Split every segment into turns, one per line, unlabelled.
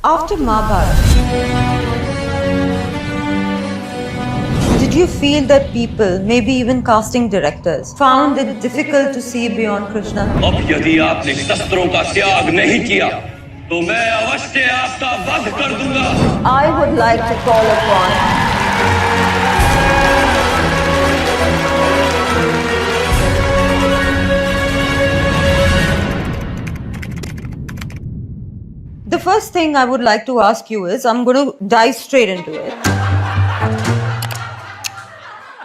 After Mahabharata, did you feel that people, maybe even casting directors, found it difficult to see beyond Krishna?
अब यदि आपने शस्त्रों का त्याग नहीं किया तो मैं अवश्य आपका वध कर दूंगा।
I would like to call upon the first thing I would like to ask you is, I'm going to dive straight into it.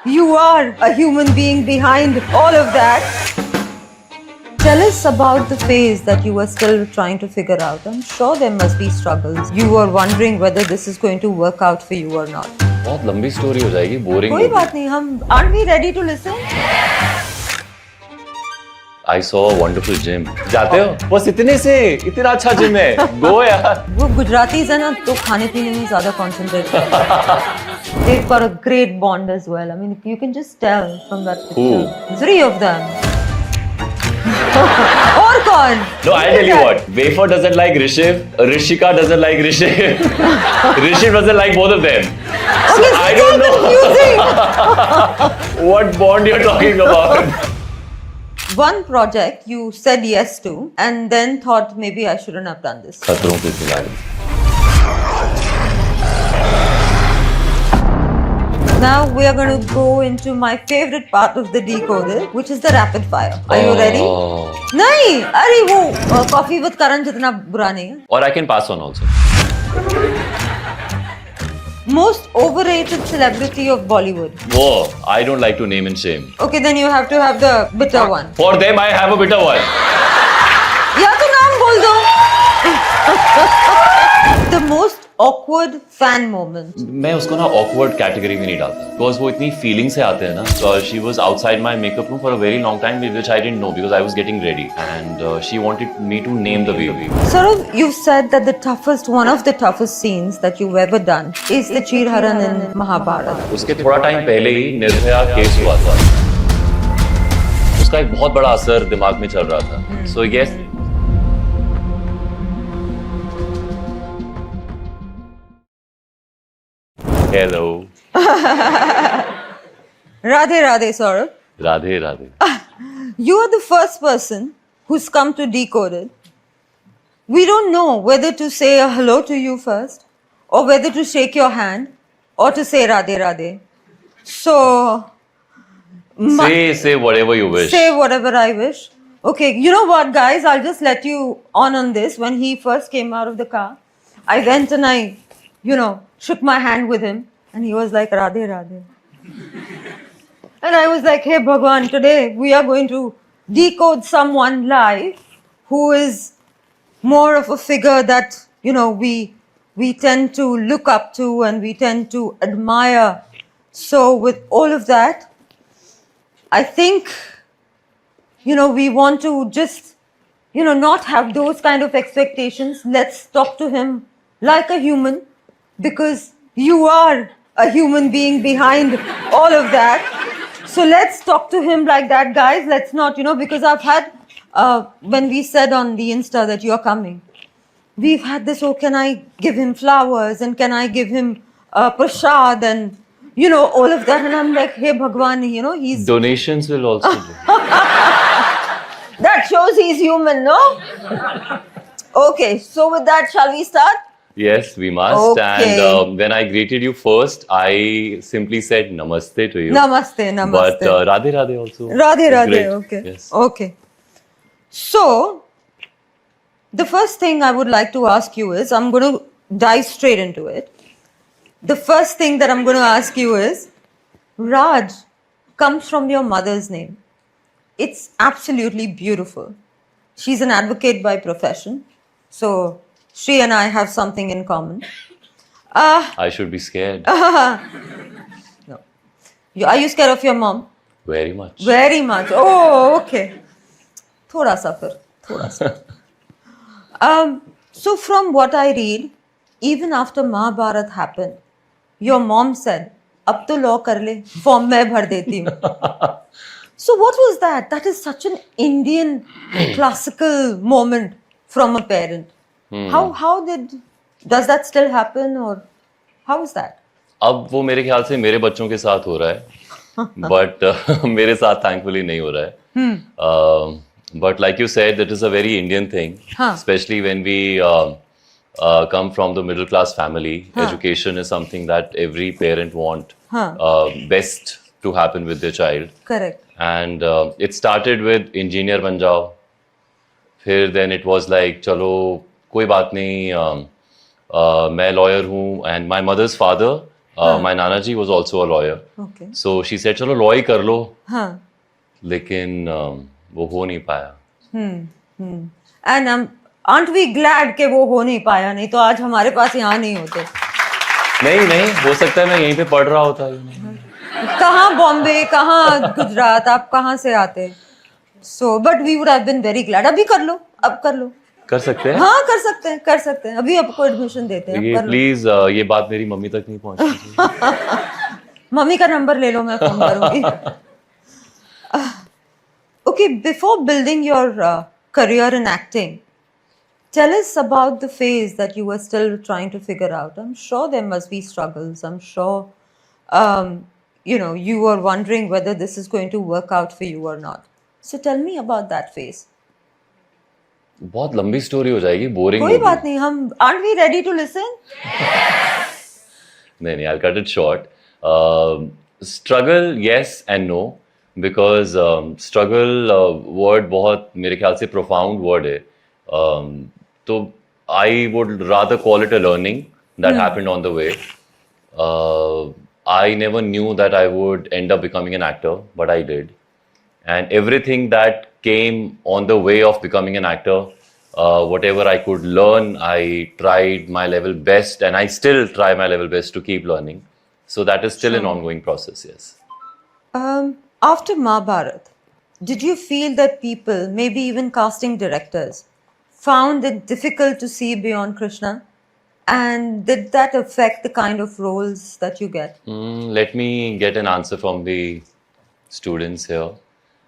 You are a human being behind all of that. Tell us about the phase that you were still trying to figure out. I'm sure there must be struggles. You were wondering whether this is going to work out for you or not.
बहुत लंबी story हो जाएगी, boring
कोई बात नहीं, हम aren't we ready to listen?
I saw a wonderful gym. जाते हो? बस इतने से, इतना अच्छा जिम है, गो यार।
वो गुजरातीज है ना, तो खाने पीने में ज्यादा concentrate करते। They've got a great bond as well. I mean, you can just tell from that picture.
Who?
3 of them. और कौन?
No, I'll tell you what. Wafer doesn't like Rishiv. Rishika doesn't like Rishiv. Rishiv doesn't like both of them. So
Okay,
I
so
don't know
confusing.
what bond you're talking about.
One project you said yes to, and then thought maybe I shouldn't have done this.
खतरों के खिलाड़ी.
Now we are going to go into my favorite part of the decoder, which is the rapid fire. Are you ready?
Oh.
नहीं, अरे वो Coffee with Karan जितना बुरा नहीं है.
Or I can pass on also.
Most overrated celebrity of Bollywood.
Whoa, I don't like to name and shame.
Okay, then you have to have the bitter one.
For them, I have a bitter one.
या तो नाम बोल दो. The most awkward fan moment.
मैं उसको ना awkward category में नहीं डालता because वो इतनी feeling से आते हैं ना. So she was outside my makeup room for a very long time, which I didn't know because I was getting ready, and she wanted me to name the baby.
Saurav, you've said that one of the toughest scenes that you've ever done is the Chirharan in Mahabharata.
उसके थोड़ा time पहले ही Nirbhaya case हुआ था. उसका एक बहुत बड़ा असर दिमाग में चल रहा था. So yes. Hello.
Radhe Radhe, Saurav.
Radhe Radhe.
You are the first person who's come to Decoded. We don't know whether to say a hello to you first, or whether to shake your hand, or to say Radhe Radhe. So,
Say whatever you wish.
say whatever I wish. Okay, you know what, guys? I'll just let you on this. When he first came out of the car, I went and I, shook my hand with him, and he was like, Radhe Radhe. And I was like, hey Bhagwan, today we are going to decode someone live who is more of a figure that, we tend to look up to and we tend to admire. So with all of that, I think, we want to just, not have those kind of expectations. Let's talk to him like a human, because you are a human being behind all of that. So let's talk to him like that, guys. Let's not, because I've had, when we said on the Insta that you're coming, we've had this, can I give him flowers and can I give him prasad and, all of that. And I'm like, hey Bhagwan, he's...
Donations will also do.
That shows he's human, no? Okay, so with that, shall we start?
Yes, we must.
Okay.
And when I greeted you first, I simply said namaste to you.
Namaste, namaste.
But Radhe Radhe also.
Radhe
is
Radhe,
great.
okay.
Yes.
Okay. So, the first thing I would like to ask you is, I'm going to dive straight into it. The first thing that I'm going to ask you is, Raj comes from your mother's name. It's absolutely beautiful. She's an advocate by profession. So, she and I have something in common.
I should be scared.
No. Are you scared of your mom?
Very much.
Very much. Oh, okay. Thoda sa fir. Thoda sa. So from what I read, even after Mahabharat happened, your mom said, "Ab to law kar le, form main bhar deti hu." So what was that? That is such an Indian classical moment from a parent. How did Does that still happen or how is that?
अब वो मेरे ख्याल से मेरे बच्चों के साथ हो रहा है बट मेरे साथ थैंकफुली नहीं हो रहा है but like you said that is a very Indian thing
हाँ.
Specially when we come from the middle class family. Education is something that every parent want best to happen with their child.
Correct.
And it started with engineer बन जाओ, फिर then it was like चलो कोई बात नहीं, मैं lawyer हूँ, and my mother's father, my Nana ji was also a lawyer.
Okay.
So she said चलो law ही कर लो,
हाँ.
लेकिन वो हो नहीं पाया.
And aren't we glad कि वो हो नहीं पाया, नहीं तो आज हमारे पास यहाँ नहीं होते.
नहीं हो सकता है मैं यहीं पे पढ़ रहा होता.
कहाँ बॉम्बे, कहाँ गुजरात, आप कहाँ से आते? So but we would have been very glad. अभी कर लो, अब कर लो.
कर सकते हैं.
हाँ कर सकते हैं. अभी आपको एडमिशन देते हैं.
ये प्लीज ये बात मेरी मम्मी तक नहीं पहुंचती.
मम्मी का नंबर ले लो, मैं फोन करूंगी. Okay, before building your career in acting, tell us about the phase that you were still trying to figure out. I'm sure there must be struggles. I'm sure, you were wondering whether this is going to work out for you or not. So tell me about that phase.
बहुत लंबी story हो जाएगी, boring.
कोई बात नहीं, हम aren't we ready to listen?
नहीं, I'll cut it short. Struggle, yes and no, because struggle word बहुत मेरे ख्याल से profound word है. तो I would rather call it a learning that happened on the way. I never knew that I would end up becoming an actor, but I did. And everything that came on the way of becoming an actor, whatever I could learn, I tried my level best, and I still try my level best to keep learning. So that is still an ongoing process, yes.
After Mahabharat, did you feel that people, maybe even casting directors, found it difficult to see beyond Krishna? And did that affect the kind of roles that you get?
Let me get an answer from the students here.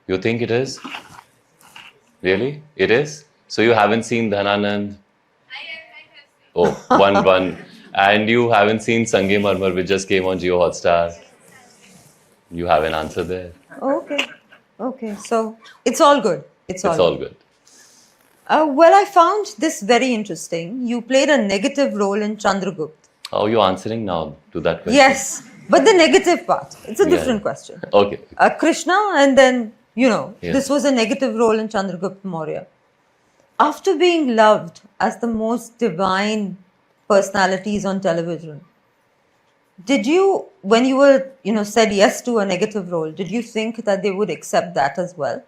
You think it is? Really? It is? So you haven't seen Dhananand? Oh, one. And you haven't seen Sange Marmar, which just came on Jio Hotstar? You have an answer there.
Okay. So it's all good. It's
all good.
Well, I found this very interesting. You played a negative role in Chandragupta.
How are you answering now to that question?
Yes, but the negative part. It's a different question.
Okay.
Krishna, and then, this was a negative role in Chandragupta Maurya. After being loved as the most divine personalities on television, did you, when you were, said yes to a negative role, did you think that they would accept that as well?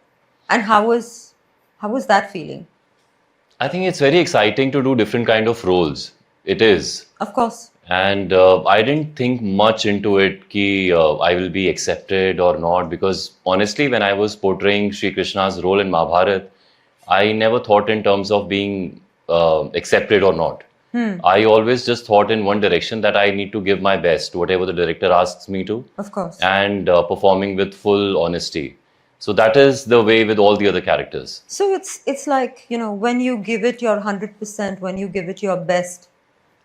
And how was that feeling?
I think it's very exciting to do different kind of roles. It is.
Of course.
And I didn't think much into it ki I will be accepted or not, because honestly, when I was portraying Sri Krishna's role in Mahabharat, I never thought in terms of being accepted or not. I always just thought in one direction, that I need to give my best, whatever the director asks me to.
Of course.
And performing with full honesty. So that is the way with all the other characters.
So it's like, when you give it your 100%, when you give it your best,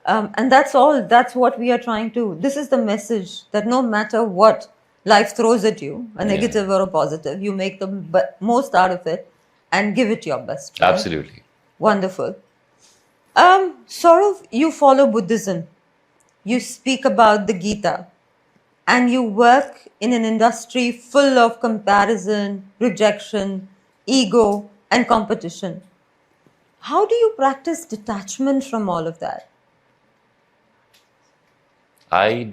and that's all. That's what we are trying to. This is the message, that no matter what life throws at you, a negative or a positive, you make the most out of it and give it your best. Right?
Absolutely.
Wonderful. Saurav, you follow Buddhism. You speak about the Gita. And you work in an industry full of comparison, rejection, ego, and competition. How do you practice detachment from all of that?
I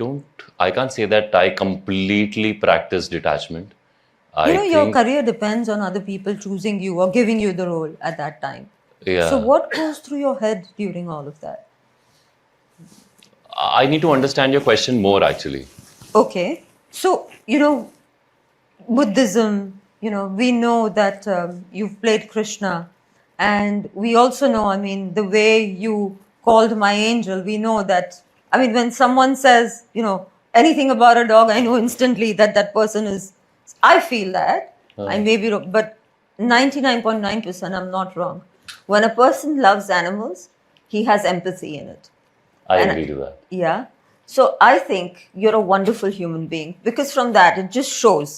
can't say that I completely practice detachment.
Your career depends on other people choosing you or giving you the role at that time.
Yeah.
So what goes through your head during all of that?
I need to understand your question more, actually.
Okay. So, Buddhism, we know that you've played Krishna. And we also know, the way you called my angel, we know that, when someone says, anything about a dog, I know instantly that that person is, I feel that. I may be wrong, but 99.9% I'm not wrong. When a person loves animals, he has empathy in it.
I
And-
agree to that.
Yeah. So I think you're a wonderful human being because from that it just shows,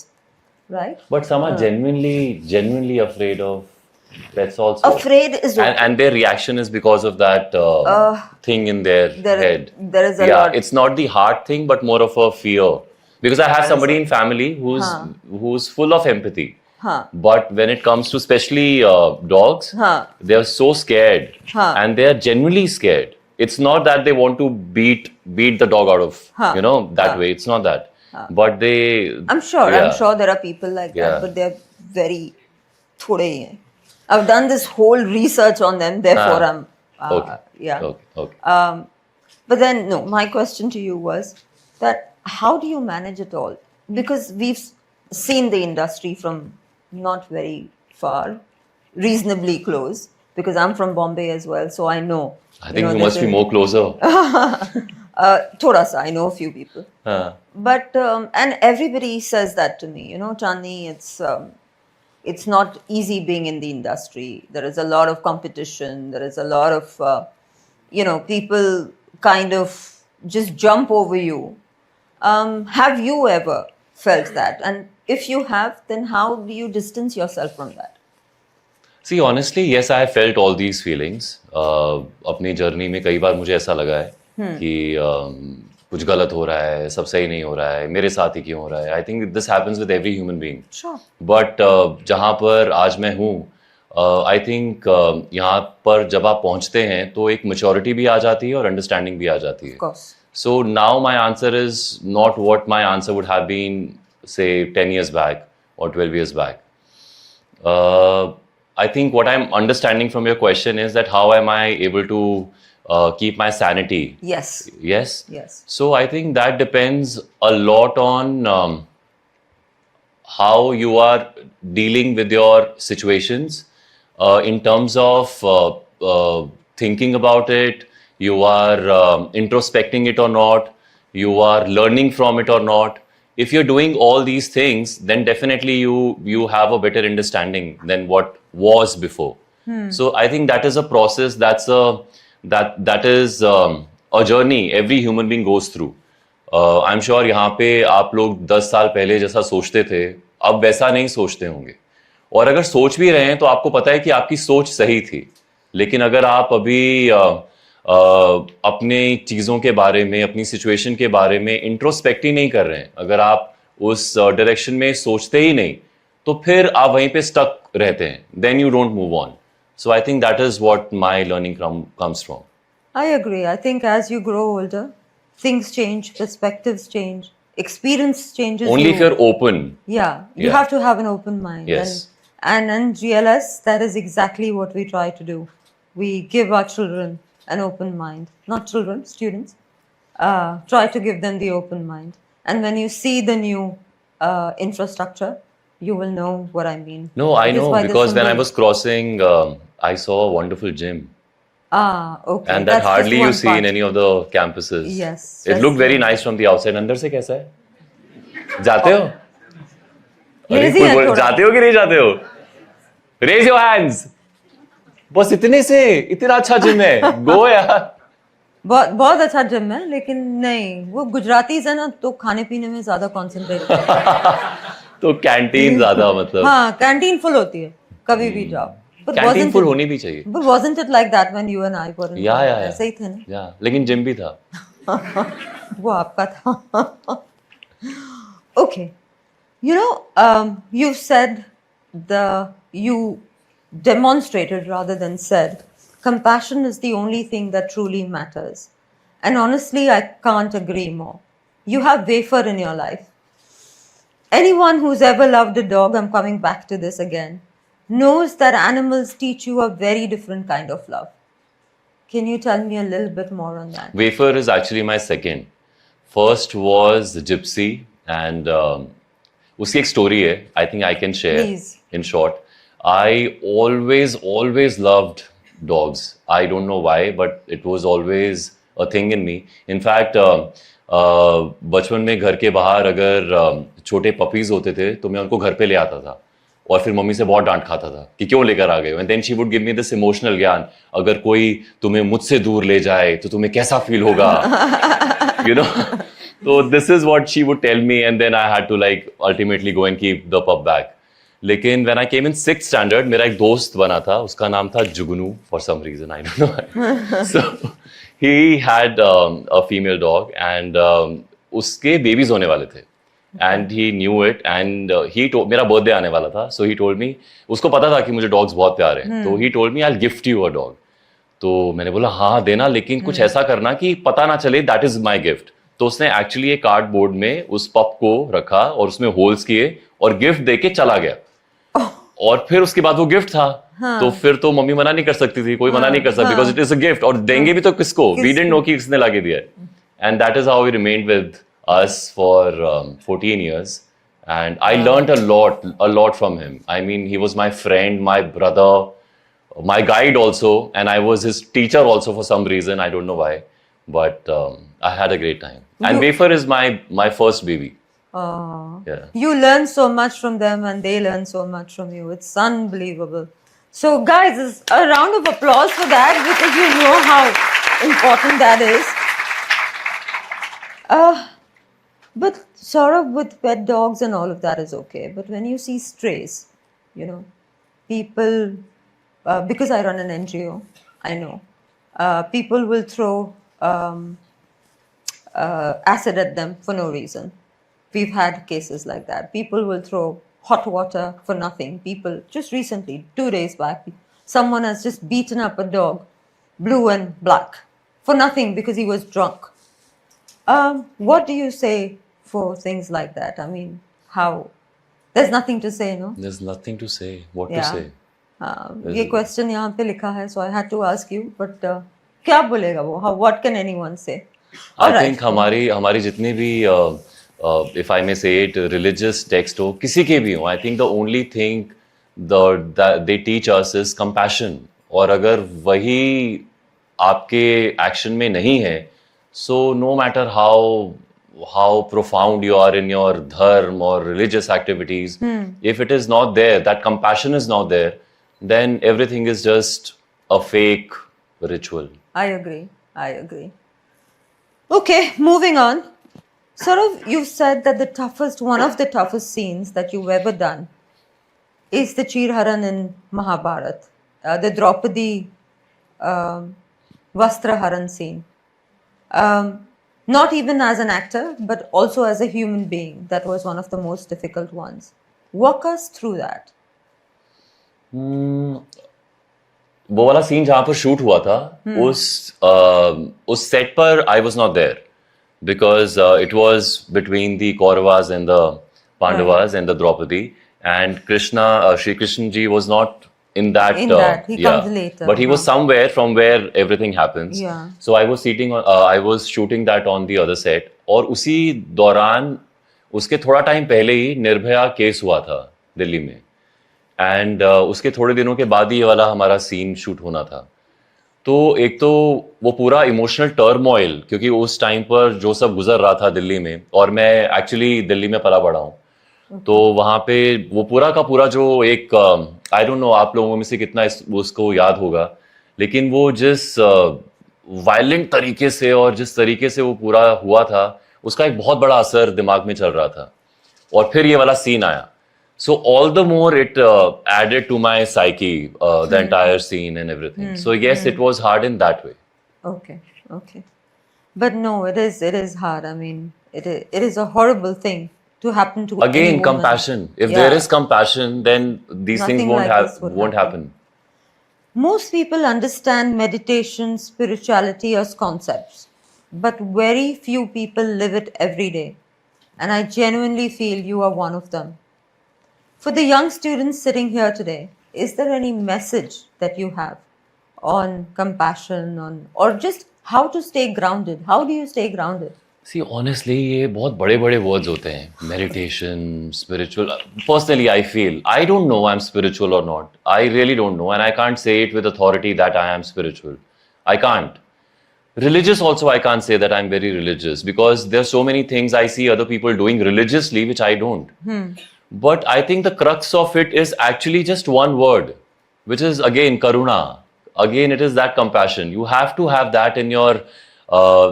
right?
But some are genuinely afraid of pets also.
Afraid is okay.
And their reaction is because of that thing in their head.
there is a
Yeah,
lot.
it's not the heart thing, but more of a fear. Because I have somebody in family who's full of empathy.
Huh.
But when it comes to especially dogs,
Huh.
they're so scared,
Huh.
and they're genuinely scared. It's not that they want to beat the dog out of that way. It's not that. But they.
I'm sure there are people like
Yeah.
that, but they're very thode hi hain. I've done this whole research on them, therefore I'm
Okay.
yeah.
Okay.
But then no, my question to you was that how do you manage it all? Because we've seen the industry from not very far, reasonably close. Because I'm from Bombay as well, so I know.
I think you must be more closer.
Thoda sa, I know a few people.
Huh.
But and everybody says that to me, Chandni, it's not easy being in the industry. There is a lot of competition. There is a lot of people kind of just jump over you. Have you ever felt that? And if you have, then how do you distance yourself from that?
See, honestly, yes, I have felt all these feelings. अपनी journey में कई बार मुझे ऐसा लगा है कि कुछ गलत हो रहा है, सब सही नहीं हो रहा है, मेरे साथ ही क्यों हो रहा है. I think this happens with every human being.
Sure.
But जहाँ पर आज मैं हूँ, I think यहाँ पर जब आप पहुँचते हैं तो एक maturity भी आ जाती है और understanding भी आ जाती है.
Of course.
So now my answer is not what my answer would have been, say, 10 years back or 12 years back. I think what I'm understanding from your question is that how am I able to keep my sanity?
Yes.
Yes?
Yes.
So I think that depends a lot on how you are dealing with your situations in terms of thinking about it, you are introspecting it or not, you are learning from it or not. If you're doing all these things, then definitely you have a better understanding than what was before. So I think that is a process. That is a journey every human being goes through. I'm sure यहाँ पे आप लोग 10 साल पहले जैसा सोचते थे, अब वैसा नहीं सोचते होंगे. और अगर सोच भी रहे हैं तो आपको पता है कि आपकी सोच सही थी. लेकिन अगर आप अभी अपने चीज़ों के बारे में, अपनी सिचुएशन के बारे में इंट्रोस्पेक्ट ही नहीं कर रहे हैं, अगर आप उस डायरेक्शन में सोचते ही नहीं, तो फिर आप वहीं पे स्टक रहते हैं. Then you don't move on. So I think that is what my learning comes from.
I agree. I think as you grow older, things change, perspectives change, experience changes.
Only
you.
if you're open.
Yeah, you
Yeah.
have to have an open mind.
Yes.
And GLS, that is exactly what we try to do. We give our children an open mind. Not children, students. Try to give them the open mind. And when you see the new infrastructure, you will know what I mean.
No, I
That is
know,
why the
because when I
symbol-
was crossing, I saw a wonderful gym.
okay.
And that
that's just
hardly you
one
see
part.
in any of the campuses.
Yes,
It
that's
looked very
true.
nice from the outside. अंदर से कैसा है? जाते हो? अरे
Lazy
कोई
है
बोल-
थोड़ा।
जाते हो कि नहीं जाते हो? Raise your hands. बस इतने से इतना अच्छा जिम है. Go यार.
बहुत बहुत अच्छा जिम है, लेकिन नहीं, वो गुजरातीज है ना, तो खाने पीने में ज्यादा कॉन्सेंट्रेट.
तो कैंटीन ज्यादा मतलब.
हाँ, कैंटीन फुल होती है, कभी भी जाओ. But
canteen
wasn't
full
it-
होनी भी चाहिए.
But wasn't it like that when you and I were in?
या
ऐसे ही थे ना.
या लेकिन जिम भी था.
वो आपका था. Okay, you've said you demonstrated rather than said, compassion is the only thing that truly matters. And honestly, I can't agree more. You have wafer in your life. Anyone who's ever loved a dog, I'm coming back to this again, knows that animals teach you a very different kind of love. Can you tell me a little bit more on that?
Wafer is actually my second. First was Gypsy, and उसकी एक story है. I think I can share.
Please.
In short, I always loved dogs. I don't know why, but it was always a thing in me. In fact, बचपन में घर के बाहर अगर छोटे पपीज होते थे तो मैं उनको घर पे ले आता था और फिर मम्मी से बहुत डांट खाता था कि क्यों लेकर आ गए. And then she would give me this emotional gyan, अगर कोई तुम्हें मुझसे दूर ले जाए तो तुम्हें कैसा फील होगा, you know. So this is what she would tell me, and then I had to like ultimately go and keep the pup back. लेकिन when I came in 6th standard, मेरा एक दोस्त बना था, उसका नाम था जुगनू, for some reason, I don't know. So he had a female dog, and उसके babies होने वाले थे. And he knew it, and he told, मेरा birthday आने वाला था, so he told me, उसको पता था कि मुझे dogs बहुत प्यारे हैं, तो he told me I'll gift you a dog. तो मैंने बोला हाँ देना, लेकिन कुछ ऐसा करना कि पता ना चले that is my gift. तो उसने एक्चुअली एक कार्डबोर्ड में उस पप को रखा और उसमें होल्स किए और गिफ्ट देके चला गया. और फिर उसके बाद वो गिफ्ट था. तो फिर तो मम्मी मना नहीं कर सकती थी, कोई मना नहीं कर सकता, because it is a gift. और देंगे भी तो किसको, वी डिडंट नो कि किसने लाके दिया है. And that is how we remained with us for 14 years, and I learned a lot from him. I mean, he was my friend, my brother, my guide also, and I was his teacher also for some reason. I don't know why, but I had a great time. And Wafer is my first baby. Yeah.
You learn so much from them and they learn so much from you. It's unbelievable. So guys, a round of applause for that, because you know how important that is. But sort of with pet dogs and all of that is okay. But when you see strays, you know, people, because I run an NGO, I know, people will throw acid at them for no reason. We've had cases like that. People will throw hot water for nothing. People, just recently, 2 days back, someone has just beaten up a dog, blue and black, for nothing because he was drunk. What do you say for things like that? I mean, how? There's nothing to say, no?
There's nothing to say. What
Yeah.
to say?
ये question यहाँ पे लिखा है, so I had to ask you. But क्या बोलेगा वो? How? What can anyone say?
I think हमारी जितनी भी if I may say it, religious text हो, किसी के भी हो, I think the only thing that they teach us is compassion. और अगर वही आपके एक्शन में नहीं है, so no matter how profound you are in your dharma or religious activities, if it is not there, that compassion is not there, then everything is just a fake ritual.
I agree. Okay, moving on. Sort of, you said that one of the toughest scenes that you've ever done is the Chirharan in Mahabharat, the Draupadi Vastraharan scene. Not even as an actor, but also as a human being. That was one of the most difficult ones. Walk us through that.
वो वाला scene जहाँ पर shoot हुआ था, उस set पर I was not there, because it was between the Kauravas and the Pandavas and the Draupadi, and Shri Krishna ji was not in that.
He comes later.
But he was somewhere from where everything happens.
Yeah.
So I was I was shooting that on the other set, और उसी दौरान उसके थोड़ा time पहले ही Nirbhaya case हुआ था दिल्ली में, and उसके थोड़े दिनों के बाद ही ये वाला हमारा सीन शूट होना था. तो एक तो वो पूरा इमोशनल टर्मोइल, क्योंकि उस टाइम पर जो सब गुजर रहा था दिल्ली में, और मैं एक्चुअली दिल्ली में पला बड़ा हूँ, तो वहाँ पे वो पूरा का पूरा जो एक आई डोंट नो आप लोगों में से कितना उसको याद होगा, लेकिन वो जिस वायलेंट तरीके से और जिस तरीके से वो पूरा हुआ था, उसका एक बहुत बड़ा असर दिमाग में चल रहा था. और फिर ये वाला सीन आया, so all the more it added to my psyche, the entire scene and everything. So yes, it was hard in that way.
Okay. But no, it is hard. I mean, it is a horrible thing to happen to any woman.
Compassion. If there is compassion, then these
Nothing
things
like this
won't happen.
Most people understand meditation, spirituality as concepts, but very few people live it every day. And I genuinely feel you are one of them. For the young students sitting here today, is there any message that you have on compassion, or just how to stay grounded? How do you stay grounded?
See, honestly, ये बहुत बड़े-बड़े words होते हैं. Meditation, spiritual. Personally, I feel, I don't know I'm spiritual or not. I really don't know, and I can't say it with authority that I am spiritual. I can't. Religious also, I can't say that I'm very religious, because there are so many things I see other people doing religiously which I don't. But I think the crux of it is actually just one word, which is again karuna. Again, it is that compassion. You have to have that in your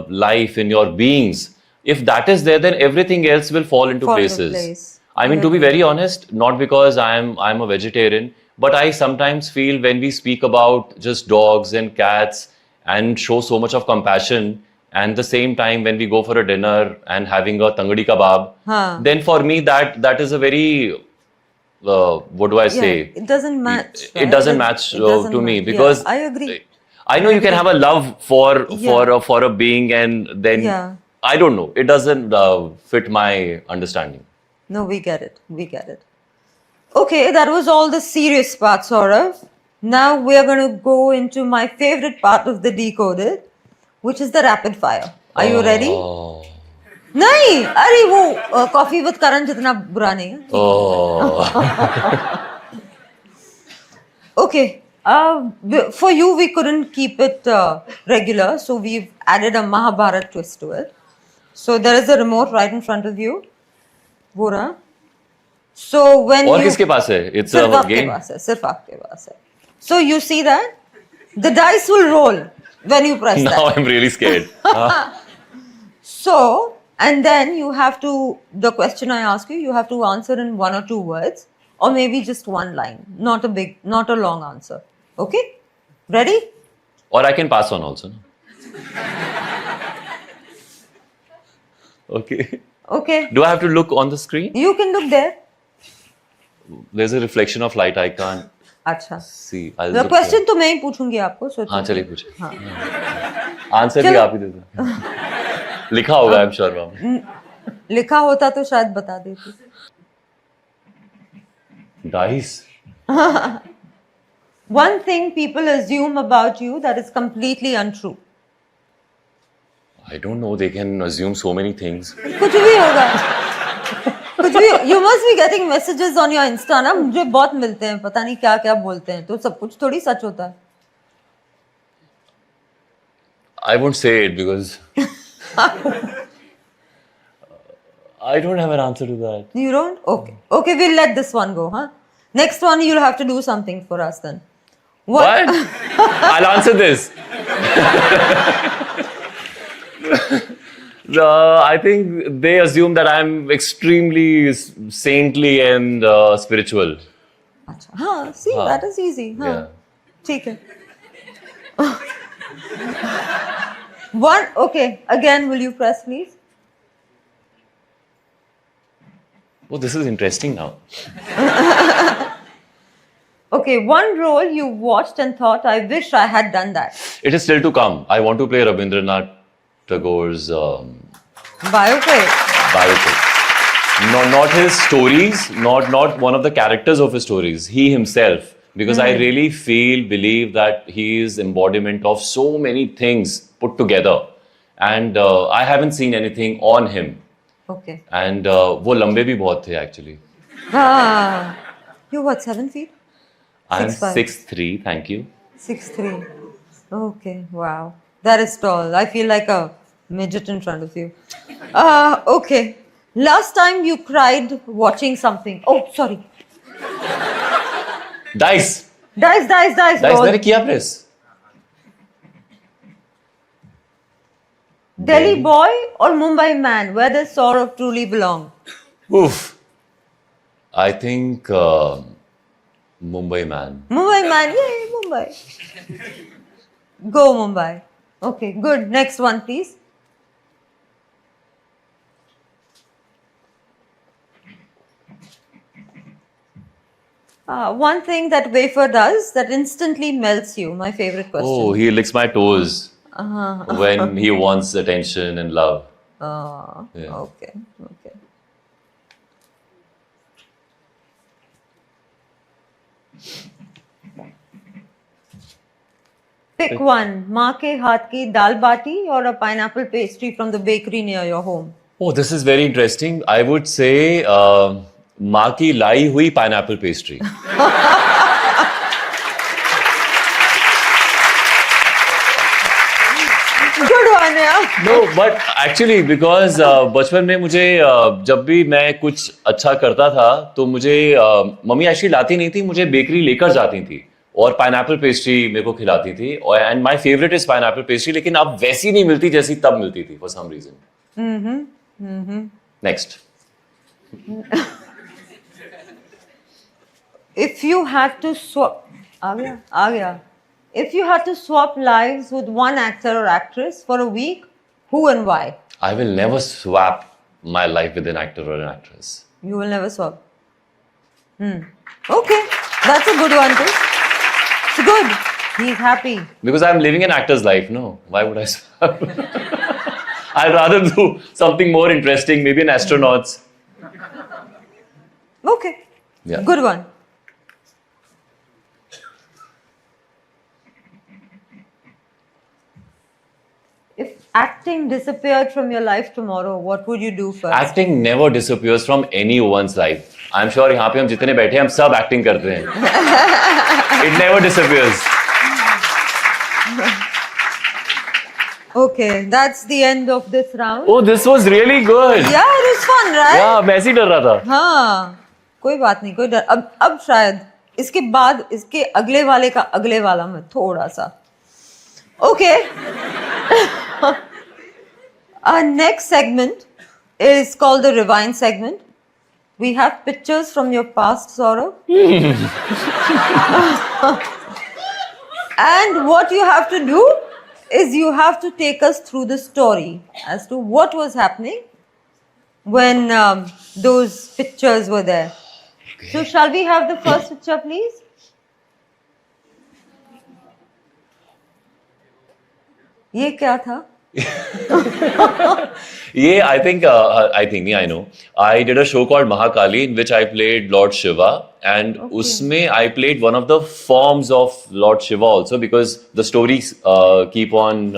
life, in your beings. If that is there, then everything else will fall into
Fall into
places.
place.
I mean, to be very honest, not because I'm a vegetarian, but I sometimes feel when we speak about just dogs and cats and show so much of compassion, and the same time when we go for a dinner and having a tangadi kebab, then for me that is a very what do I say?
It doesn't match.
It
right?
doesn't match
It doesn't
to me
match.
because
Yeah, I agree.
I know you can have a love for a being, and then
Yeah.
I don't know. It doesn't fit my understanding.
No, we get it. We get it. Okay, that was all the serious part, Saurav. Now we're going to go into my favorite part of the Decoded, which is the rapid fire. Are you ready?
Oh.
नहीं, अरे वो coffee with करण जितना बुरा नहीं है.
Oh.
Okay. For you, we couldn't keep it regular, so we've added a Mahabharat twist to it. So there is a remote right in front of you. वो रहा. So when
और
you
किसके पास है? It's
सिर्फ
a
आपके
game.
पास है, सिर्फ आपके पास है. So you see that the dice will roll when you press
Now
that.
I'm really scared.
So and then you have to, the question I ask you, you have to answer in 1 or 2 words, or maybe just one line, not a long answer. Okay? Ready?
Or I can pass on also. No? Okay.
Okay.
Do I have to look on the screen?
You can look there.
There's a reflection of light. I can't
अच्छा.
see. I'll
The
look
question तो मैं ही पूछूंगी आपको. So
हाँ चलिए पूछे.
हाँ.
Answer भी
चलो.
आप ही दे दो. लिखा होगा आई एम श्योर मैम.
लिखा होता तो शायद बता देती.
Dice.
One thing people assume about you that is completely untrue.
I don't know. They can assume so many things.
कुछ भी होगा. कुछ भी. You must be getting messages on your Insta ना. मुझे बहुत मिलते हैं. पता नहीं क्या क्या बोलते हैं. तो सब कुछ थोड़ी सच होता है.
I won't say it because I don't have an answer to that.
You don't? Okay. Okay, we'll let this one go, huh? Next one, you'll have to do something for us then.
What? I'll answer this. I think they assume that I'm extremely saintly and spiritual.
अच्छा. हाँ, see,
हाँ.
that is easy. हाँ.
Yeah.
ठीक है. One, okay. Again, will you press, please?
Oh, this is interesting now.
Okay, one role you watched and thought, I wish I had done that.
It is still to come. I want to play Rabindranath Tagore's
Biopic.
biopic. No, not his stories, not one of the characters of his stories. He himself, because I really believe that he is embodiment of so many things put together, and I haven't seen anything on him.
Okay.
And वो लंबे भी बहुत थे actually.
Ah, you what, 7 feet?
I'm
6'5".
6'3", thank you.
6'3". Okay, wow. That is tall. I feel like a midget in front of you. Okay. Last time you cried watching something. Oh, sorry.
Dice.
Dice. roll.
मैंने किया press.
Delhi boy or Mumbai man? Where does Saurav truly belong?
Oof. I think Mumbai man.
Mumbai man. Yay, Mumbai. Go Mumbai. Okay, good. Next one, please. One thing that wafer does that instantly melts you. My favorite question.
Oh, he licks my toes when he wants attention and love. Yeah.
Okay. Pick one. माँ के हाथ की दाल बाटी or a pineapple pastry from the bakery near your home.
Oh, this is very interesting. I would say माँ की लाई हुई pineapple pastry.
Good one, yeah.
No, but actually because बचपन में मुझे जब भी मैं कुछ अच्छा करता था तो मुझे मम्मी एक्चुअली लाती नहीं थी, मुझे बेकरी लेकर जाती थी और पाइनएप्पल पेस्ट्री मेरे को खिलाती थी और and my favourite is pineapple pastry, लेकिन अब वैसी नहीं मिलती जैसी तब मिलती थी for some reason. Next.
If you had to swap, आ गया. If you had to swap lives with one actor or actress for a week, who and why?
I will never swap my life with an actor or an actress.
You will never swap. Okay, that's a good one too. It's good. He's happy.
Because I'm living an actor's life, no? Why would I swap? I'd rather do something more interesting, maybe an astronaut.
Okay.
Yeah.
Good one. If acting disappeared from your life tomorrow, what would you do first?
Acting never disappears from anyone's life. I'm sure यहाँ पे हम जितने बैठे हैं हम सब acting करते हैं. It never disappears.
Okay, that's the end of this round.
Oh, this was really good.
Yeah, it was fun, right?
Yeah, मैं ऐसे ही डर रहा था.
हाँ, कोई बात नहीं, कोई डर. अब शायद इसके बाद इसके अगले वाले का अगले वाला में थोड़ा सा. Okay. Our next segment is called the Rewind segment. We have pictures from your past, Saurav. And what you have to do is you have to take us through the story as to what was happening when those pictures were there. Okay. So shall we have the first picture, please? ये क्या था?
Yeah, I think I know. I did a show called Mahakali in which I played Lord Shiva, and उसमें I played one of the forms of Lord Shiva also because the stories keep on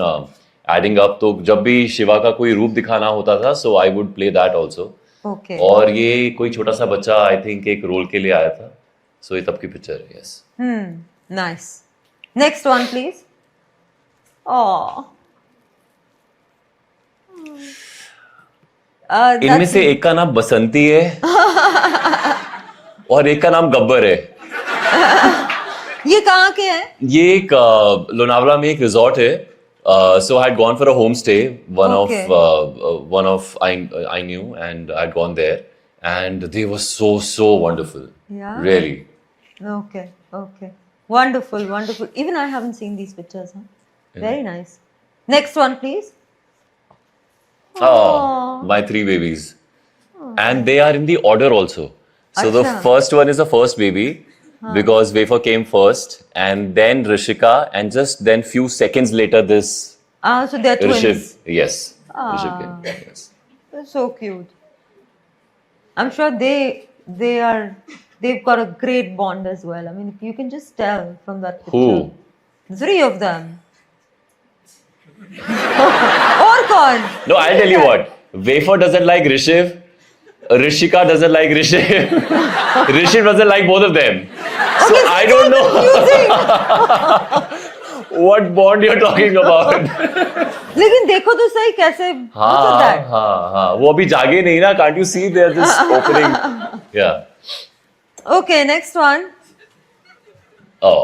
adding up. तो जब भी शिवा का कोई रूप दिखाना होता था, so I would play that also.
Okay.
और ये कोई छोटा सा बच्चा I think एक रोल के लिए आया था, so ये तब की पिक्चर है. Yes.
Nice. Next one, please. Oh.
इनमें से एक का नाम बसंती है और एक का नाम गब्बर है.
ये कहाँ के हैं?
ये एक लोनावला में एक रिजॉर्ट है. So I had gone for a homestay. One of I knew, and I had gone there, and they were so wonderful.
Yeah.
Really.
Okay. Wonderful. Even I haven't seen these pictures. Huh? Very nice. Next one, please.
Oh, my 3 babies. And they are in the order also. So the
Achha.
first one is the first baby because Wafer came first, and then Rishika, and just then few seconds later this
So they're twins.
Rishiv. Yes. Rishiv came. Yes.
They're so cute. I'm sure they've got a great bond as well. I mean, you can just tell from that picture.
Who?
3 of them. और कौन?
No, I'll tell you what. Wafer doesn't like Rishiv. Rishika doesn't like Rishiv. Rishiv doesn't like both of them. So I don't know what bond you're talking about.
लेकिन देखो तो सही कैसे.
हाँ. वो अभी जागे नहीं ना. Can't you see they're just opening? Yeah.
Okay, next one.
Oh,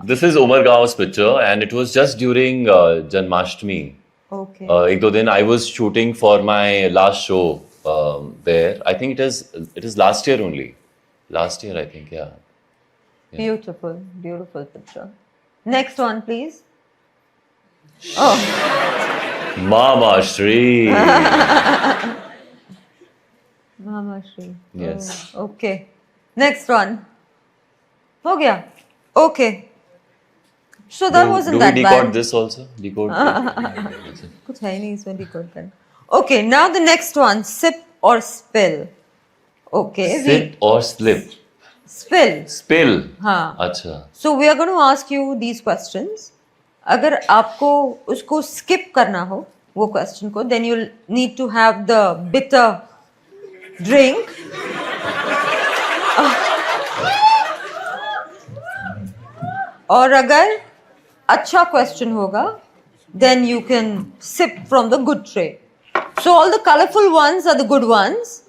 this is Umargaon's picture, and it was just during Janmashtami.
Okay.
एक दो दिन I was shooting for my last show there. I think it is last year only. Last year, I think, yeah.
Beautiful picture. Next one, please. Oh.
Mama Shri.
Mama Shri.
Yes.
Oh, okay. Next one. हो गया. Okay. So that wasn't that
Do we
bad.
decode this also? Decode.
कुछ है ही नहीं इसमें decode करना. Okay, now the next one. Sip or spill. Okay.
Sip or slip?
Spill.
Spill.
हाँ.
अच्छा.
So we are going to ask you these questions. अगर आपको उसको skip करना हो वो question को, then you'll need to have the bitter drink. और अगर अच्छा क्वेश्चन होगा then you can sip from the good tray. So all the colorful ones are the good ones,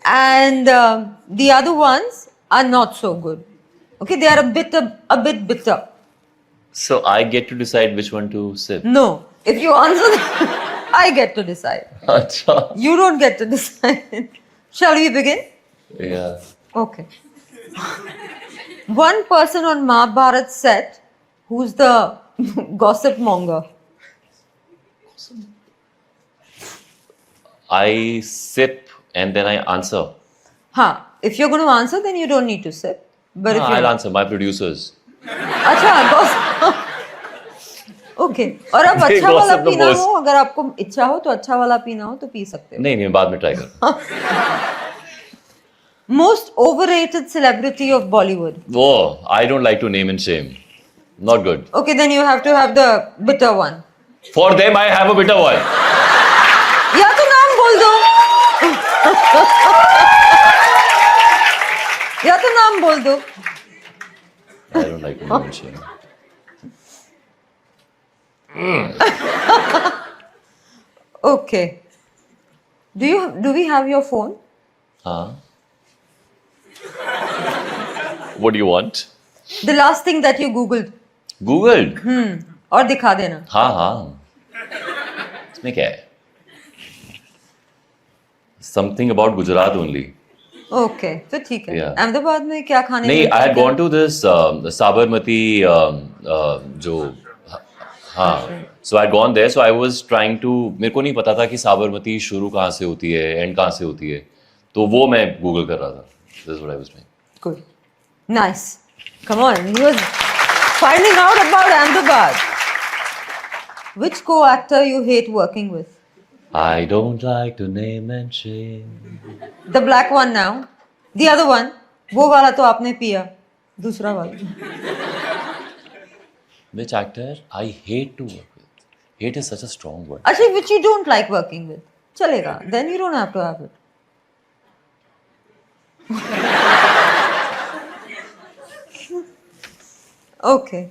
and the other ones are not so good. Okay, they are a bit bitter.
So I get to decide which one to sip.
No, if you answer, I get to decide.
Acha.
You don't get to decide. Shall we begin?
Yeah.
Okay. One person on Mahabharat set who's the gossip monger.
I sip and then I answer.
If you're going to answer, then you don't need to sip. But if
No,
you
I'll answer. My producers.
अच्छा gossip. Okay. और अब
They
अच्छा वाला
gossip the
पीना
most.
हो, अगर आपको इच्छा हो तो अच्छा वाला पीना हो तो पी सकते हो.
नहीं नहीं बाद में ट्राई कर.
Most overrated celebrity of Bollywood.
Oh, I don't like to name and shame. Not good.
Okay, then you have to have the bitter one.
For them, I have a bitter one.
या तो नाम बोल दो. या तो नाम बोल दो.
I don't like to name and shame.
Okay. Do we have your phone?
Huh? What do you want?
The last thing that you googled.
Googled.
और दिखा देना.
हाँ हाँ. इसमें क्या है? Something about Gujarat only.
Okay, तो ठीक है.
Yeah.
अहमदाबाद में क्या खाने
नहीं,
मिलता
I
है?
had gone to this Sabarmati जो हाँ. So I had gone there. So I was trying to. मेरे को नहीं पता था कि साबरमती शुरू कहाँ से होती है, एंड कहाँ से होती है. तो वो मैं गूगल कर रहा था. This is what I was doing.
Good. Nice. Come on. He was finding out about Ahmedabad. Which co-actor you hate working with?
I don't like to name and shame.
The black one now. The other one. वो वाला तो आपने पिया. दूसरा वाला.
Which actor I hate to work with? Hate is such a strong word.
अच्छा, which you don't like working with. चलेगा. Then you don't have to have it. Okay.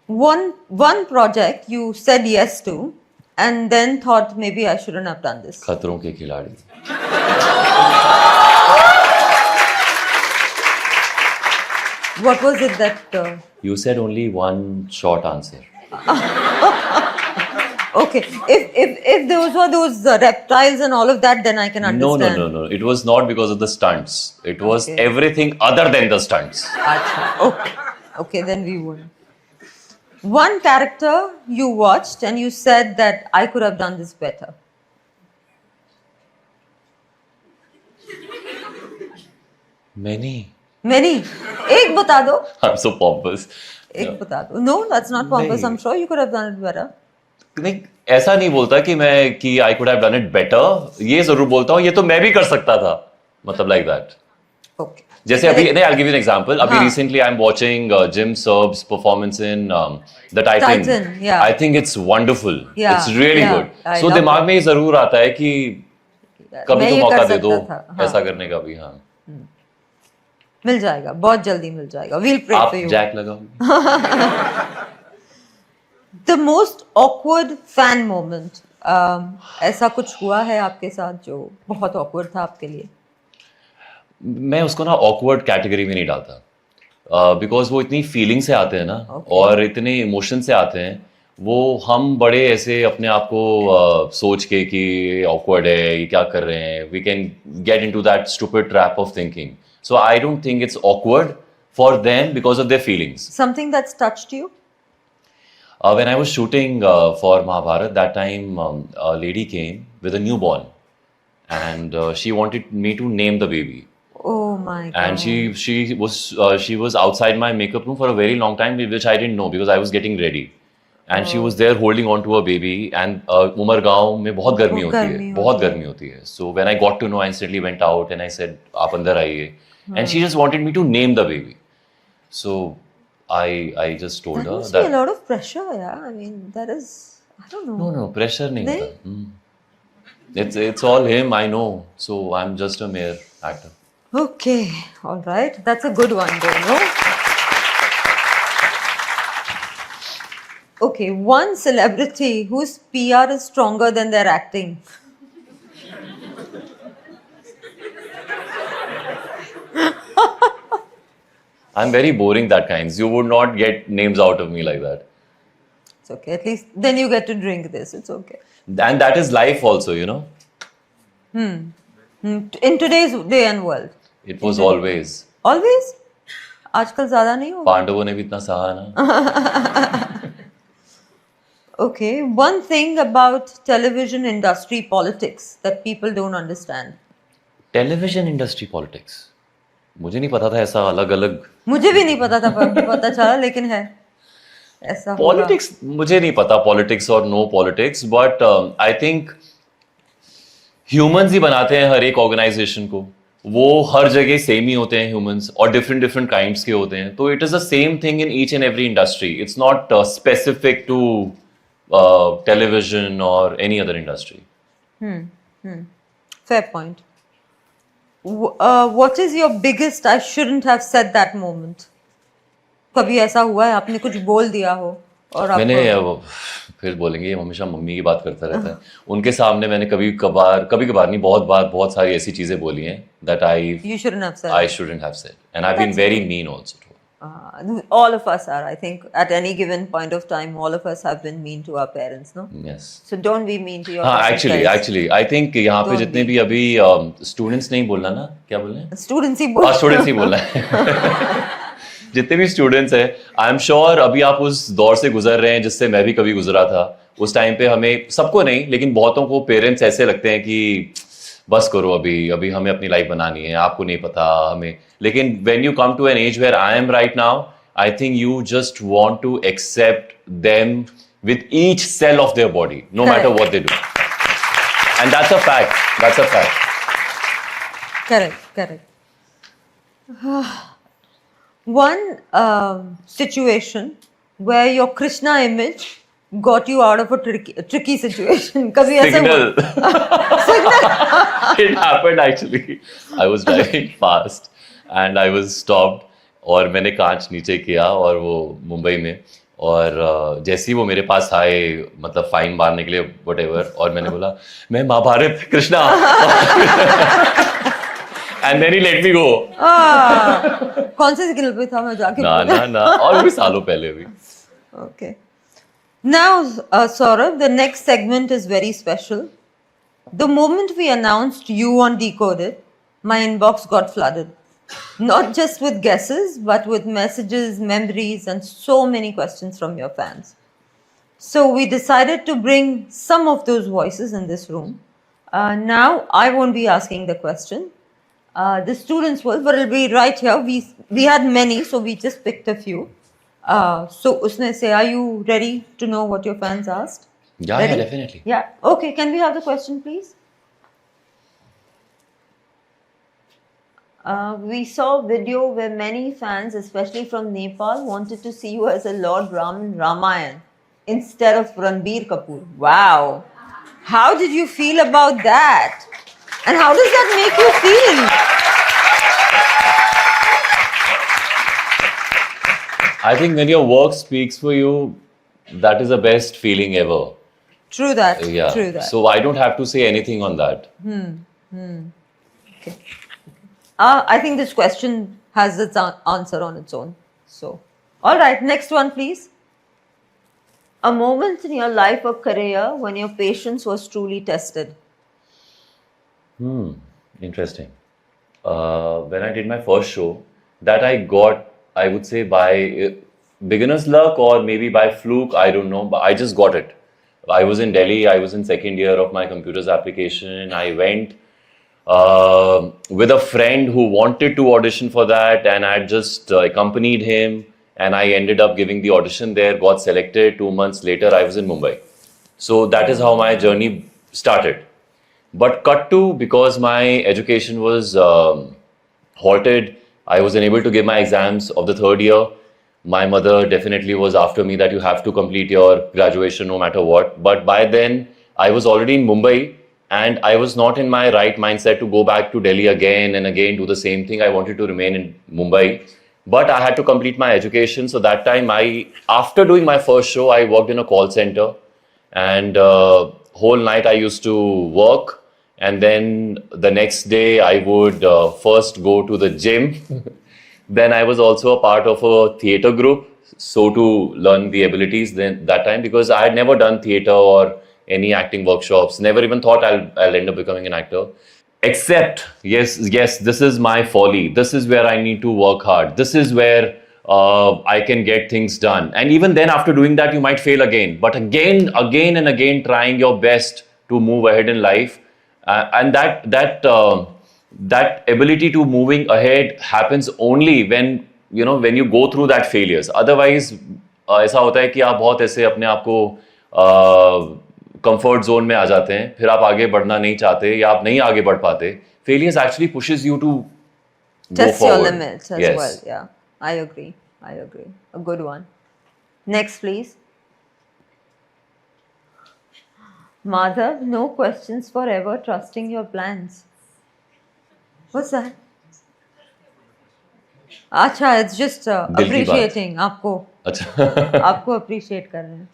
One project you said yes to and then thought maybe I shouldn't have done this.
खतरों के खिलाड़ी.
What was it that...
You said only one short answer.
Okay, if those were those reptiles and all of that, then I can understand.
No. It was not because of the stunts. It was
Okay.
everything other than the stunts.
Acha. Okay, then we won. One character you watched and you said that I could have done this better.
Many.
Many. एक बता दो.
I'm so pompous.
एक बता दो. No, that's not pompous.
नहीं.
I'm sure you could have done it better.
नहीं, ऐसा नहीं बोलता कि I could have done it better. ये जरूर बोलता हूँ ये तो मैं भी कर सकता था. मतलब like that.
Okay.
जैसे अभी नहीं, I'll give you an example. अभी
हाँ.
recently I'm watching Jim Serb's performance in The Titan.
Titan, yeah.
I think it's wonderful.
Yeah,
It's really
yeah.
good.
I
So
love
दिमाग
it.
में ये जरूर आता है कि कभी
मैं
तो
ये
मौका
कर
दे दो
सकता था, हाँ.
ऐसा करने का भी. हाँ.
मिल जाएगा. बहुत जल्दी मिल जाएगा. We'll pray
आप
for you.
जैक लगाओ.
The most awkward fan moment. ऐसा कुछ हुआ है आपके साथ जो बहुत awkward था आपके लिए?
मैं उसको ना awkward कैटेगरी में नहीं डालता बिकॉज वो इतनी फीलिंग से आते हैं ना
Okay.
और इतने इमोशन से आते हैं. वो हम बड़े ऐसे अपने आप को सोच के कि awkward है ये क्या कर रहे हैं. We can get into that stupid trap of thinking. So I don't think it's awkward for them because of their feelings.
Something that's touched you?
When I was shooting for Mahabharat, that time a lady came with a newborn and she wanted me to name the baby.
Oh my God.
And she was outside my makeup room for a very long time, which I didn't know because I was getting ready. And she was there holding on to a baby. And Umargaon में बहुत गर्मी होती है, बहुत गर्मी होती है. So when I got to know, I instantly went out and I said, आप अंदर आइए. And she just wanted me to name the baby. So I just told
That
her
must be a
that.
lot of pressure, yeah. I mean, that is, I don't know.
No, pressure नहीं
नहीं?
होता. It's all him, I know. So I'm just a mere actor.
Okay, all right. That's a good one, though, no? Okay, one celebrity whose PR is stronger than their acting.
I'm very boring that kinds. You would not get names out of me like that.
It's okay. At least then you get to drink this. It's okay.
And that is life also, you know.
In today's day and world.
It was always.
Always? आजकल ज़्यादा नहीं होगा.
पांडवों ने भी इतना सहा ना.
Okay, one thing about television industry politics that people don't understand.
Television industry politics. मुझे नहीं पता था ऐसा अलग अलग.
मुझे भी नहीं पता था पर पता चला लेकिन है ऐसा होगा.
पॉलिटिक्स मुझे नहीं पता पॉलिटिक्स और no politics but I think humans ही बनाते हैं हर एक ऑर्गेनाइजेशन को. वो हर जगह सेम ही होते हैं ह्यूमंस और डिफरेंट डिफरेंट काइंड्स के होते हैं. तो it is the same thing in each and every industry. It's not specific to television or any other industry.
Fair point. What is your biggest I shouldn't have said that moment? कभी ऐसा हुआ है आपने कुछ बोल दिया हो और आपको
मैंने फिर बोलेंगे ये हमेशा मम्मी की बात करता रहता है. उनके सामने मैंने कभी कभार नहीं बहुत बार बहुत सारी ऐसी चीजें बोली हैं that
you shouldn't have said.
I shouldn't have said and I've been very mean also.
All of us are, I think, at any given point of time, all of us have been mean to our parents, no?
Yes.
So don't be mean to your
हाँ
parents.
actually I think यहाँ पे
Don't
जितने भी अभी students नहीं बोलना ना क्या बोल रहे हैं?
Students ही बोल.
स्टूडेंट्स ही बोलना है. जितने भी स्टूडेंट्स हैं आई एम श्योर अभी आप उस दौर से गुजर रहे हैं जिससे मैं भी कभी गुजरा था. उस टाइम पे हमें सबको नहीं लेकिन बहुतों को पेरेंट्स ऐसे लगते हैं कि बस करो अभी हमें अपनी लाइफ बनानी है. आपको नहीं पता हमें. लेकिन when you come to an age where I am right now I think you just want to accept them with each cell of their body, no matter what they do. And that's a fact. That's a fact.
Correct. One situation where your Krishna image got you out of a tricky situation. कभी ऐसा हुआ?
Signal. It happened actually. I was driving fast and I was stopped. और मैंने कांच नीचे किया और वो मुंबई में और जैसे ही वो मेरे पास आए मतलब फाइन मारने के लिए व्हाटएवर और मैंने बोला मैं Mahabharat Krishna and then he let me go.
कौन से सिग्नल पे था मैं जाके
ना और भी सालों पहले भी.
Okay. Now, Saurabh, the next segment is very special. The moment we announced you on Decoded, my inbox got flooded. Not just with guesses, but with messages, memories, and so many questions from your fans. So we decided to bring some of those voices in this room. Now I won't be asking the question. The students will, but it'll be right here. We had many, so we just picked a few. So Usne say, are you ready to know what your fans asked?
Yeah,
Ready?
definitely.
Yeah. Okay. Can we have the question, please? We saw a video where many fans, especially from Nepal, wanted to see you as a Lord Ram in Ramayan instead of Ranbir Kapoor. Wow. How did you feel about that? And how does that make you feel?
I think when your work speaks for you, that is the best feeling ever.
True that.
Yeah.
True that.
So I don't have to say anything on that.
Okay. I think this question has its answer on its own. So, all right, next one, please. A moment in your life or career when your patience was truly tested.
Interesting. When I did my first show, that I got, I would say by beginner's luck or maybe by fluke, I don't know, but I just got it. I was in Delhi, I was in second year of my computer's application. I went with a friend who wanted to audition for that and I had just accompanied him and I ended up giving the audition there, got selected. 2 months later I was in Mumbai. So that is how my journey started. But cut to, because my education was halted, I was unable to give my exams of the 3rd year. My mother definitely was after me that you have to complete your graduation no matter what. But by then I was already in Mumbai. And I was not in my right mindset to go back to Delhi again and again, do the same thing. I wanted to remain in Mumbai. But I had to complete my education. So that time, after doing my first show, I worked in a call center, and whole night I used to work, and then the next day I would first go to the gym. Then I was also a part of a theater group, so to learn the abilities then that time, because I had never done theater or any acting workshops. Never even thought I'll end up becoming an actor. Except, yes, this is my folly. This is where I need to work hard. This is where I can get things done. And even then, after doing that, you might fail again. But again and again, trying your best to move ahead in life, and that ability to moving ahead happens only when you go through that failures. Otherwise, ऐसा होता है कि आप बहुत ऐसे अपने आप को कंफर्ट जोन में आ जाते हैं, फिर आप आगे बढ़ना नहीं चाहते या आप नहीं आगे बढ़ पाते. Failures actually pushes you to go
Test your
forward.
limits as
Yes.
well. Yeah, I agree. A good one. Next, please. Madhav, no questions forever, trusting your plans. What's that? अच्छा, it's just
दिल की बात.
appreciating आपको.
अच्छा.
आपको appreciate कर रहे हैं.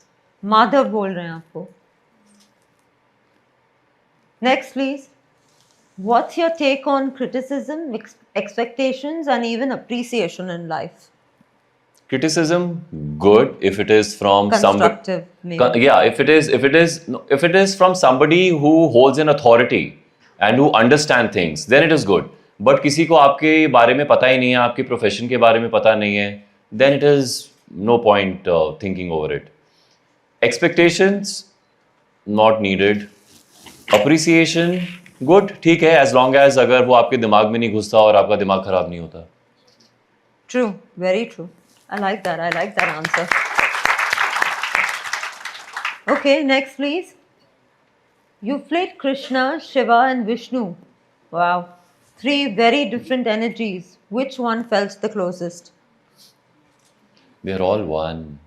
माधव बोल रहे हैं आपको. Next, please. What's your take on criticism, expectations, and even appreciation in life?
Criticism, good if it is from somebody.
Constructive, maybe.
Yeah, if it is from somebody who holds an authority and who understand things, then it is good. But किसी को आपके बारे में पता ही नहीं है, आपके profession के बारे में पता नहीं है, then it is no point thinking over it. Expectations, not needed. Appreciation, good, ठीक है, as long as अगर वो आपके दिमाग में नहीं घुसता और आपका दिमाग खराब नहीं होता.
True, very true. I like that answer. Okay, next, please. You played Krishna, Shiva, and Vishnu. Wow. 3 very different energies. Which one felt the closest?
They're all one.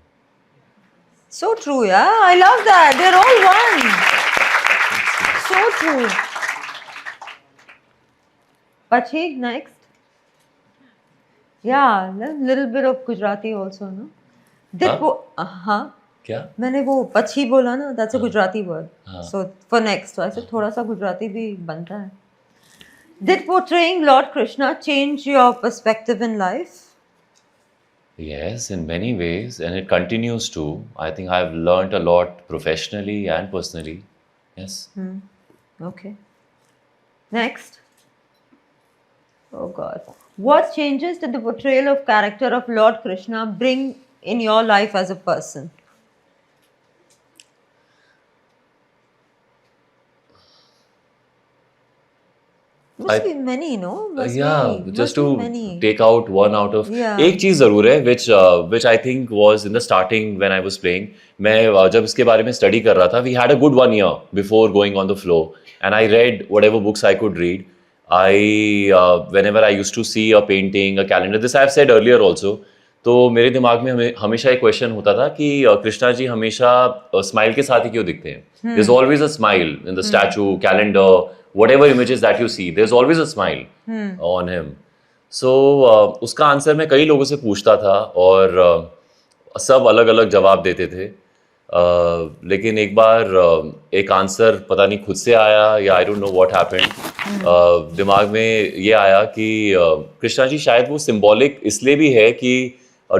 So true, yeah. I love that. They're all one. So true. Pachi, next. Yeah, little bit of Gujarati also, no?
क्या?
मैंने वो पछी बोला ना, that's a Gujarati word.
हाँ.
So for next, तो ऐसे थोड़ा सा गुजराती भी बनता है. Did portraying Lord Krishna change your perspective in life?
Yes, in many ways, and it continues to. I think I've learned a lot professionally and personally. Yes.
Okay. Next. Oh God. What changes did the portrayal of character of Lord Krishna bring in your life as a person? Must be many, no?
Just to
many.
take out one out of.
Yeah.
एक चीज जरूर है which I think was in the starting when I was playing. मैं जब इसके बारे में study कर रहा था, we had a good 1 year before going on the floor, and I read whatever books I could read. Whenever I used to see a painting, a calendar, this I have said earlier also. तो मेरे दिमाग में हमेशा एक question होता था कि कृष्णा जी हमेशा स्माइल के साथ ही क्यों दिखते हैं. There's always a smile in the statue, calendar, whatever images that you see, there's always a smile on him. So उसका आंसर मैं कई लोगों से पूछता था और सब अलग अलग जवाब देते थे. लेकिन एक बार एक आंसर पता नहीं खुद से आया या I don't know what happened. दिमाग में ये आया कि कृष्णा जी शायद वो सिंबॉलिक इसलिए भी है कि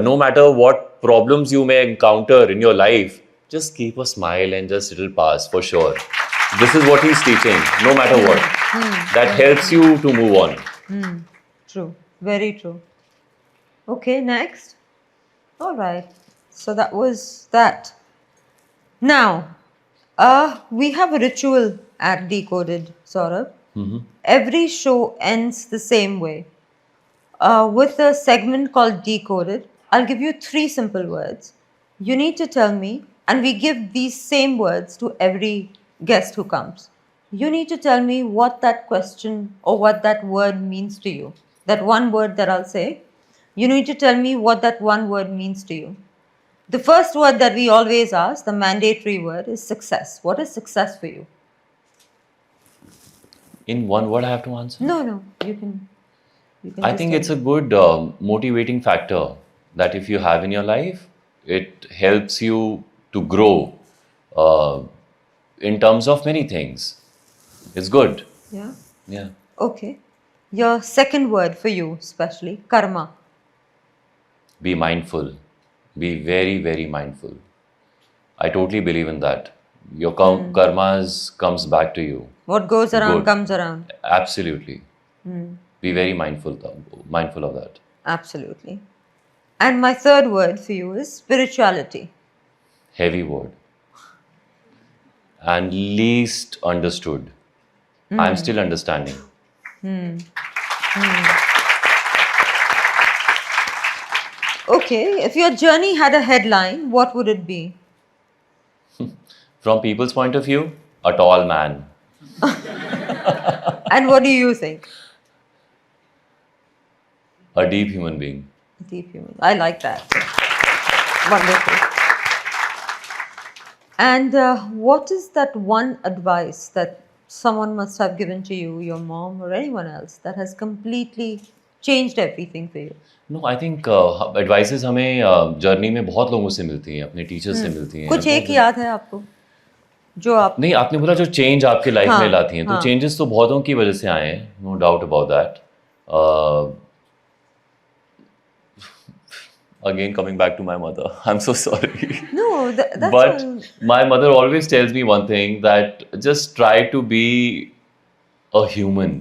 no matter what problems you may encounter in your life, just keep a smile and just it'll pass for sure. This is what he's teaching, no matter what. That helps you to move on.
True, very true. Okay, next. All right. So that was that. Now, we have a ritual at Decoded, Saurabh. Every show ends the same way. With a segment called Decoded, I'll give you 3 simple words. You need to tell me, and we give these same words to every guest who comes. You need to tell me what that question or what that word means to you. That one word that I'll say, you need to tell me what that one word means to you. The first word that we always ask, the mandatory word, is success. What is success for you?
In one word I have to answer?
No, you can. You can
I
just
think
tell
it's a good motivating factor that if you have in your life, it helps you to grow uh, in terms of many things. It's good.
me. Yeah.
Yeah.
Okay. Your second word for you, especially karma.
Be mindful. Be very, very mindful. I totally believe in that. Your karmas comes back to you.
What goes around
Good.
comes around.
Absolutely. Be very mindful of that.
Absolutely. And my third word for you is spirituality.
Heavy word. And least understood. I'm still understanding.
Okay, if your journey had a headline, what would it be?
From people's point of view, a tall man.
And what do you think?
A deep human being.
Deep human. I like that. Wonderful. And what is that one advice that someone must have given to you, your mom or anyone else, that has completely changed everything for you?
No, I think advices हमें journey में बहुत लोगों से मिलती हैं, अपने teachers से मिलती हैं.
कुछ एक याद है आपको जो आप
नहीं, आपने बोला जो चेंज आपके लाइफ
हाँ,
में लाती हैं, तो
हाँ.
चेंजेस तो बहुतों की वजह से आए हैं, no doubt about that. Again, coming back to my mother, I'm so sorry.
no that's
But
all-
my mother always tells me one thing, that just try to be a human.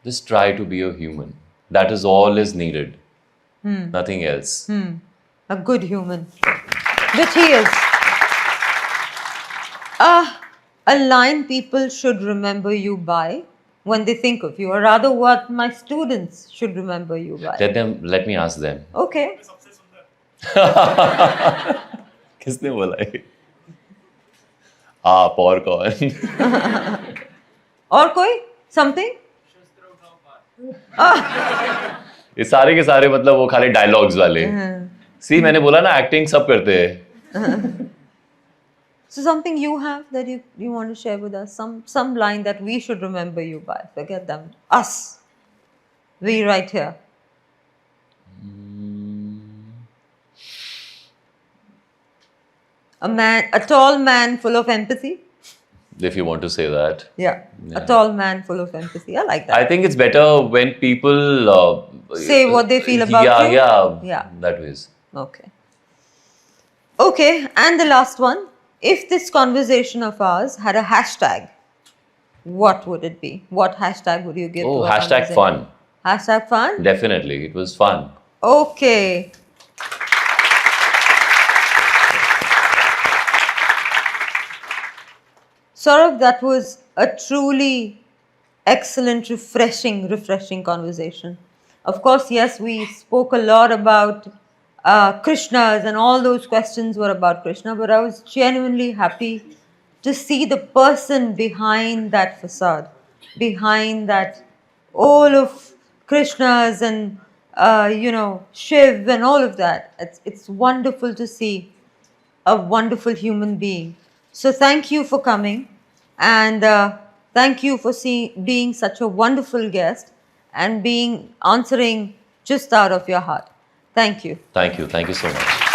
Just try to be a human. That is all is needed. Nothing else.
a good human, which he is. A line people should remember you by when they think of you, or rather what my students should remember you by.
Let me ask them.
Okay.
किसने बोला है? आप और कौन?
और कोई something?
ये सारे के सारे मतलब वो खाली डायलॉग्स वाले. सी मैंने बोला ना, एक्टिंग सब करते हैं.
So something you have that you want to share with us, some line that we should remember you by. Forget them. Us. We right here. A tall man full of empathy.
If you want to say that.
Yeah. A tall man full of empathy. I like that.
I think it's better when people
Say what they feel about
yeah,
you.
Yeah,
Yeah.
that ways.
Okay. Okay, and the last one. If this conversation of ours had a hashtag, what would it be? What hashtag would you give
Oh,
to our
hashtag
conversation?
fun.
Hashtag fun?
Definitely, it was fun.
Okay. Saurabh, that was a truly excellent, refreshing conversation. Of course, yes, we spoke a lot about Krishnas, and all those questions were about Krishna, but I was genuinely happy to see the person behind that facade, behind that, all of Krishnas and Shiv and all of that. It's wonderful to see a wonderful human being. So thank you for coming, and thank you for being such a wonderful guest and answering just out of your heart. Thank you.
Thank you so much.